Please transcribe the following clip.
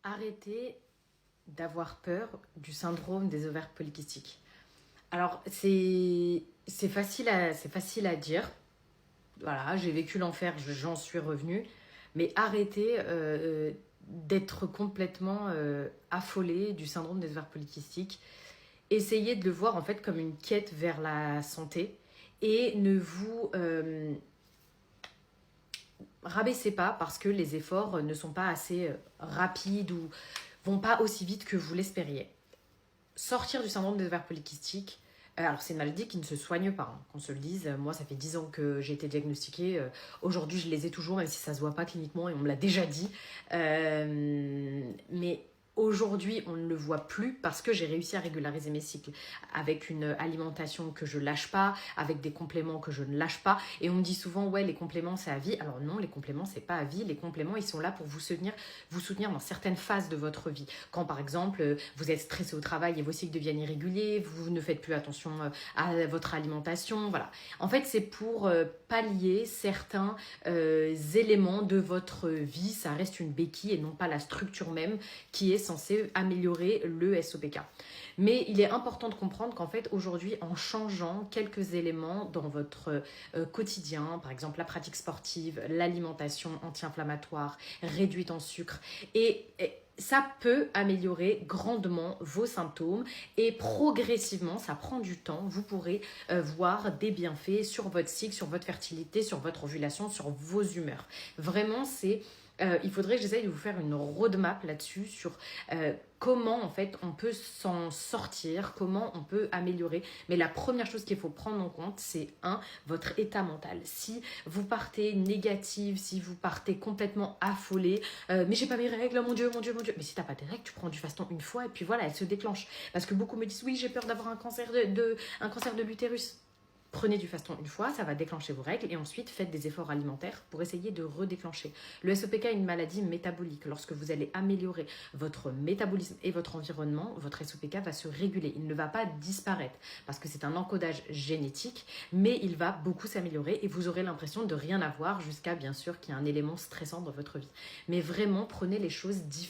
Arrêtez d'avoir peur du syndrome des ovaires polykystiques. Alors, c'est facile à dire. Voilà, j'ai vécu l'enfer, j'en suis revenue. Mais arrêtez d'être complètement affolé du syndrome des ovaires polykystiques. Essayez de le voir en fait comme une quête vers la santé et ne vous rabaissez pas parce que les efforts ne sont pas assez rapides ou vont pas aussi vite que vous l'espériez. Sortir du syndrome des ovaires polykystiques, alors c'est une maladie qui ne se soigne pas, hein, qu'on se le dise. Moi, ça fait 10 ans que j'ai été diagnostiquée. Aujourd'hui, je les ai toujours, même si ça ne se voit pas cliniquement et on me l'a déjà dit. Mais aujourd'hui, on ne le voit plus parce que j'ai réussi à régulariser mes cycles avec une alimentation que je lâche pas, avec des compléments que je ne lâche pas. Et on me dit souvent, ouais, les compléments, c'est à vie. Alors non, les compléments, c'est pas à vie. Les compléments, ils sont là pour vous soutenir dans certaines phases de votre vie. Quand, par exemple, vous êtes stressé au travail et vos cycles deviennent irréguliers, vous ne faites plus attention à votre alimentation, voilà. En fait, c'est pour pallier certains éléments de votre vie. Ça reste une béquille et non pas la structure même qui est censée améliorer le SOPK. Mais il est important de comprendre qu'en fait, aujourd'hui, en changeant quelques éléments dans votre quotidien, par exemple la pratique sportive, l'alimentation anti-inflammatoire, réduite en sucre, et ça peut améliorer grandement vos symptômes et progressivement, ça prend du temps, vous pourrez voir des bienfaits sur votre cycle, sur votre fertilité, sur votre ovulation, sur vos humeurs. Vraiment, il faudrait que j'essaye de vous faire une roadmap là-dessus sur comment en fait on peut s'en sortir, comment on peut améliorer. Mais la première chose qu'il faut prendre en compte, c'est votre état mental. Si vous partez négative, si vous partez complètement affolé, mais j'ai pas mes règles, oh mon Dieu, mon Dieu, mon Dieu. Mais si t'as pas tes règles, tu prends du faston une fois et puis voilà, elle se déclenche. Parce que beaucoup me disent, oui, j'ai peur d'avoir un cancer un cancer de l'utérus. Prenez du faston une fois, ça va déclencher vos règles et ensuite faites des efforts alimentaires pour essayer de redéclencher. Le SOPK est une maladie métabolique. Lorsque vous allez améliorer votre métabolisme et votre environnement, votre SOPK va se réguler. Il ne va pas disparaître parce que c'est un encodage génétique, mais il va beaucoup s'améliorer et vous aurez l'impression de rien avoir jusqu'à bien sûr qu'il y a un élément stressant dans votre vie. Mais vraiment, prenez les choses différemment.